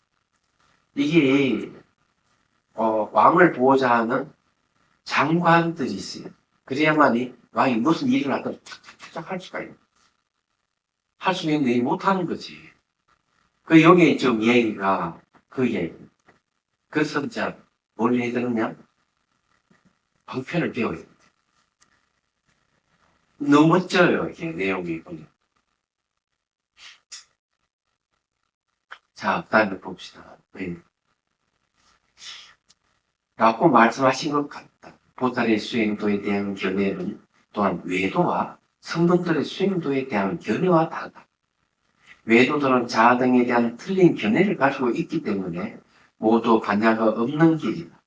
이게 왕을 보호자 하는 장관들이 있어요. 그래야만이 왕이 무슨 일을 하든 탁탁탁 할 수가 있는. 할 수 있는데 못하는 거지. 여기에 좀 얘기가 그 얘기. 그래서 이제 뭘 해야 되느냐? 방편을 배워야 돼. 너무 멋져요, 이게 내용이 보면. 자, 다음에 봅시다. 네. 라고 말씀하신 것 같다. 보살의 수행도에 대한 견해는 또한 외도와 성분들의 수행도에 대한 견해와 다르다. 외도들은 자아 등에 대한 틀린 견해를 가지고 있기 때문에 모두 반야가 없는 길이다.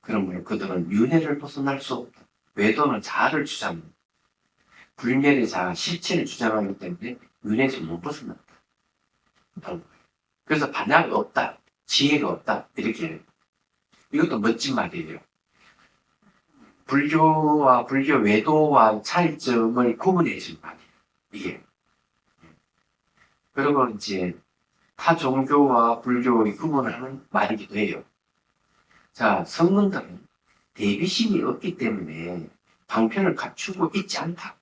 그러므로 그들은 윤회를 벗어날 수 없다. 외도는 자아를 주장합니다. 불멸의 자아, 실체를 주장하기 때문에 윤회에서 못 벗어난다. 그래서 반야가 없다. 지혜가 없다. 이렇게. 이것도 멋진 말이에요. 불교와 불교 외도와 차이점을 구분해 준 말이에요. 이게. 그리고 이제 타 종교와 불교의 구분을 하는 말이기도 해요. 자, 성문들은 대비심이 없기 때문에 방편을 갖추고 있지 않다.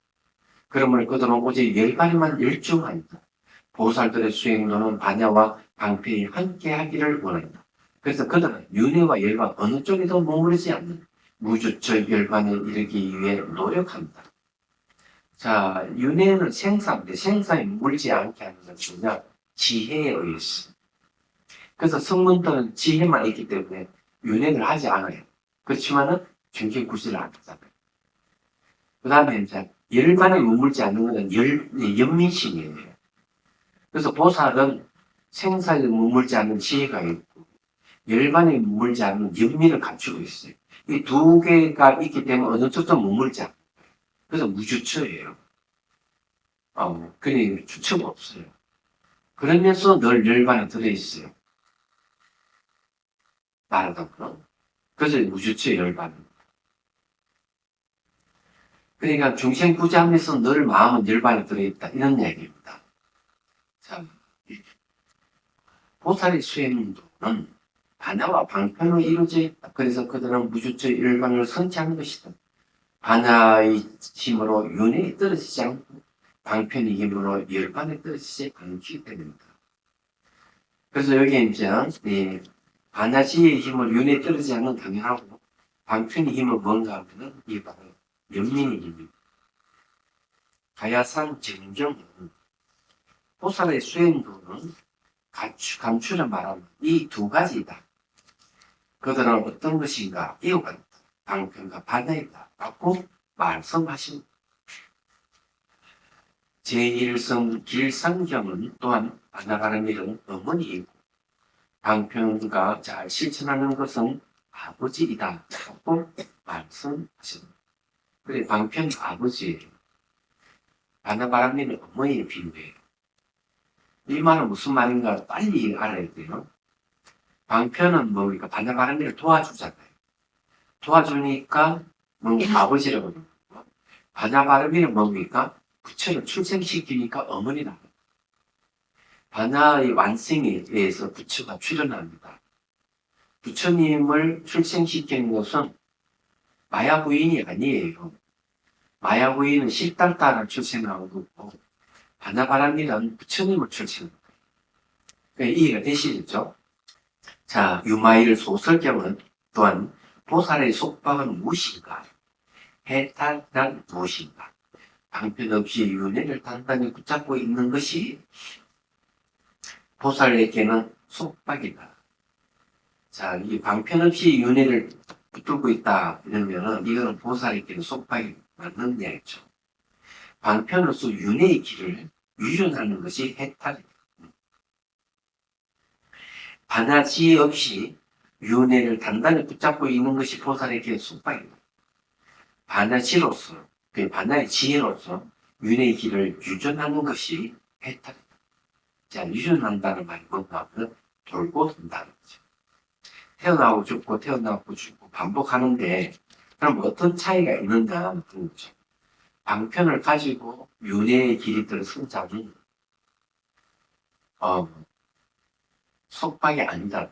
그러므로 그들은 오직 열반에만 열중한다. 보살들의 수행도는 반야와 방편이 함께 하기를 원한다. 그래서 그들은 윤회와 열반 어느 쪽에도 머무르지 않는 무주처 열반에 이르기 위해 노력한다. 자, 윤회는 생사인데 생사에 물지 않게 하는 것은 그냥 지혜에 의해서. 그래서 성문들은 지혜만 있기 때문에 윤회를 하지 않아요. 그렇지만은 정신구실을 안 하잖아요. 그 다음에 이제 열반에 머물지 않는 것은 연민심이에요. 그래서 보살은 생사에 머물지 않는 지혜가 있고 열반에 머물지 않는 연민을 갖추고 있어요. 이 두 개가 있기 때문에 어느 쪽도 머물지 않아요. 그래서 무주처예요. 그니 주처가 없어요. 그러면서 늘 열반에 들어있어요. 말하자면. 그래서 무주처 열반. 그러니까 중생구자하면서 늘 마음은 열반에 들어있다. 이런 얘기입니다. 자, 보살의 수행도는 반야와 방편으로 이루어져 있다. 그래서 그들은 무주처 열반을 선지하는 것이다. 반야의 힘으로 윤회에 떨어지지 않고 방편의 힘으로 열반에 떨어지지 않기 때문입니다. 그래서 여기 이제 반야지의 힘을 윤회에 떨어지지 않는 당연하고 방편의 힘은 뭔가 하면은 이 바로 연민의 힘입니다. 가야산 정경은 보살의 수행도는 감추를 말하면 이 두 가지이다. 그들은 어떤 것인가 이와 같다. 방편과 반야이다. 라고 말씀하신 제1성 길상경은 또한 반야가는 일은 어머니이고 방편과 잘 실천하는 것은 아버지이다. 라고 말씀하십니다. 그래, 방편 아버지예요. 반야바람리는 어머니의 비유예요. 이 말은 무슨 말인가 빨리 알아야 돼요. 방편은 뭡니까? 반야바람리를 도와주잖아요. 도와주니까 아버지라고 그러고 반야바람리는 뭡니까? 부처를 출생시키니까 어머니라. 반야의 완성에 의해서 부처가 출현합니다. 부처님을 출생시키는 것은 마야 부인이 아니에요. 마야 부인은 실달따라 출생한 거고 반야바람리는 부처님을 출생합니다. 이해가 되시겠죠? 자, 유마일 소설경은 또한 보살의 속박은 무엇인가? 해탈난 무엇인가? 방편 없이 윤회를 단단히 붙잡고 있는 것이 보살에게는 속박이다. 자, 이 방편 없이 윤회를 붙들고 있다 이러면은 이거는 보살에게는 속박이 맞는 얘기죠. 방편으로서 윤회의 길을 유연하는 것이 해탈이다. 반야지혜 없이 윤회를 단단히 붙잡고 있는 것이 보살에게 속박이다. 반야지로서, 그 반야의 지혜로서 윤회의 길을 유전하는 것이 해탈이다. 자, 유전한다는 말이 뭔가 하면 돌고 돈다는 거죠. 태어나고 죽고 태어나고 죽고 반복하는데 그럼 어떤 차이가 있는가 하는 거죠. 방편을 가지고 윤회의 길이 들어선 자는 속박이 아니다.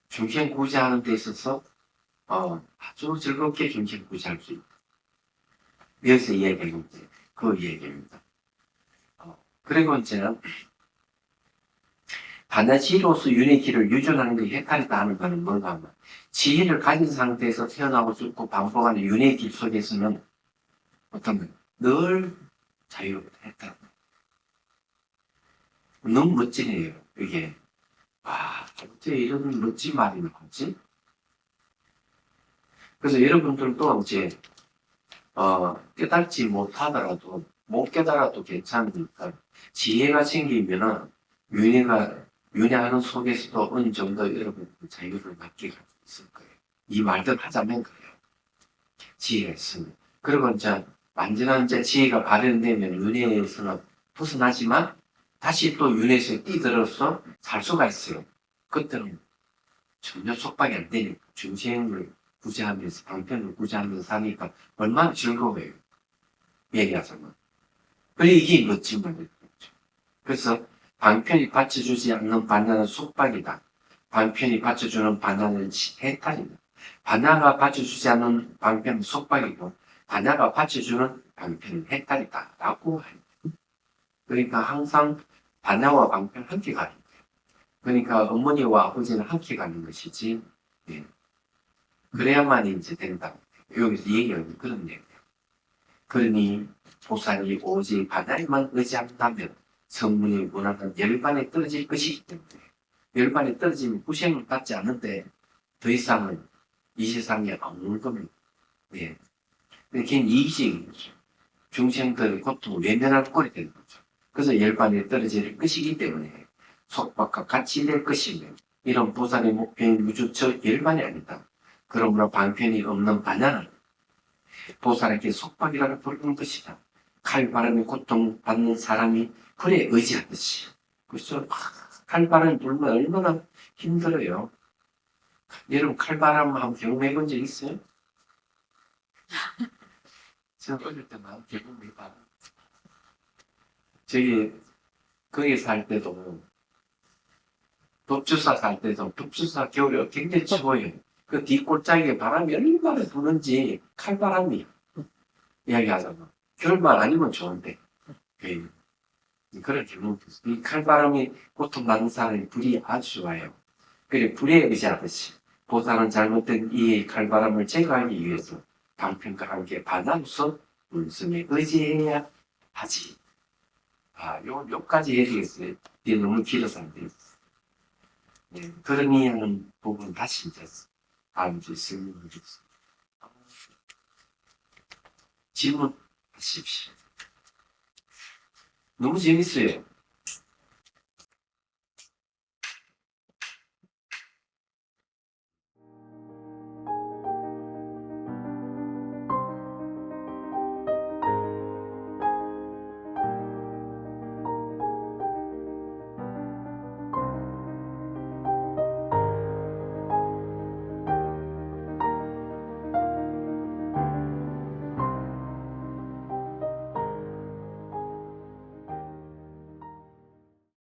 중생구제하는 데 있어서 아주 즐겁게 중생구제할 수 있다. 여기서 이야기하는 그 얘기입니다. 그리고 이제 반야지로서 윤회 길을 유전하는 게 해탈이다 하는 거는 뭔가 하면 지혜를 가진 상태에서 태어나고 죽고 반복하는 윤회 길 속에서는 어떤 거예요? 늘 자유했다. 너무 멋지네요, 이게. 와, 어떻게 이런 멋진 말이 나오지? 그래서 여러분들도 이제, 깨닫지 못하더라도, 못 깨달아도 괜찮으니까, 지혜가 생기면은, 윤회하는 속에서도 어느 정도 여러분 자유를 갖게 할 수 있을 거예요. 이 말들 하자면 그래요. 지혜가 있으면. 그리고 이제, 완전한 이제 지혜가 발현되면 윤회에서는 벗어나지만, 다시 또 윤회에서 뛰들어서 살 수가 있어요. 그때는 전혀 속박이 안 되니까, 중생을 구제하면서, 방편을 구제하면서 사니까 얼마나 즐거워요. 얘기하자면. 그래, 이게 멋진 말이죠. 그래서 방편이 받쳐주지 않는 반야는 속박이다. 방편이 받쳐주는 반야는 해탈이다. 반야가 받쳐주지 않는 방편은 속박이고, 반야가 받쳐주는 방편은 해탈이다. 라고 합니다. 그러니까 항상 반야와 방편 함께 가는 거예요. 그러니까 어머니와 아버지는 함께 가는 것이지, 예. 그래야만 이제 된다. 여기서 얘기하는 그런 얘기예요. 그러니 보살이 오직 바다에만 의지한다면 성문이 원하는 열반에 떨어질 것이기 때문에 열반에 떨어지면 구생을 받지 않는데 더 이상은 이 세상에 없는 겁니다. 예. 그게 이기적인 거죠. 중생들의 고통을 외면할 꼴이 되는 거죠. 그래서 열반에 떨어질 것이기 때문에 속박과 같이 될 것이며 이런 보살의 목표인 무주처 열반이 아니다. 그러므로 방편이 없는 반야는 보살에게 속박이라고 부르는 것이다. 칼바람에 고통받는 사람이 불에 의지하듯이. 그래서 칼바람 불면 얼마나 힘들어요. 여러분 칼바람 한번 경험해 본 적 있어요? 제가 어릴 때만 경험해봐. 저기 거기 살 때도 독주사 살 때도 독주사 겨울에 굉장히 추워요. 그 뒷골짜기에 바람이 얼마나 부는지 칼바람이 이야기하잖아. 겨울만 아니면 좋은데. 예. 그런 경우도 있어. 이 칼바람이 고통받는 사람이 불이 아주 좋아요. 그래, 불에 의지하듯이 보살은 잘못된 이의 칼바람을 제거하기 위해서 방편과 함께 반항서 물성에 의지해야 하지. 요까지 해주겠어요. 이게 너무 길어서 안 돼요. 예, 그런 이해하는 부분 다시 이제 다음 주에 설명드리겠습니다. 질문하십시오. 너무 재밌어요.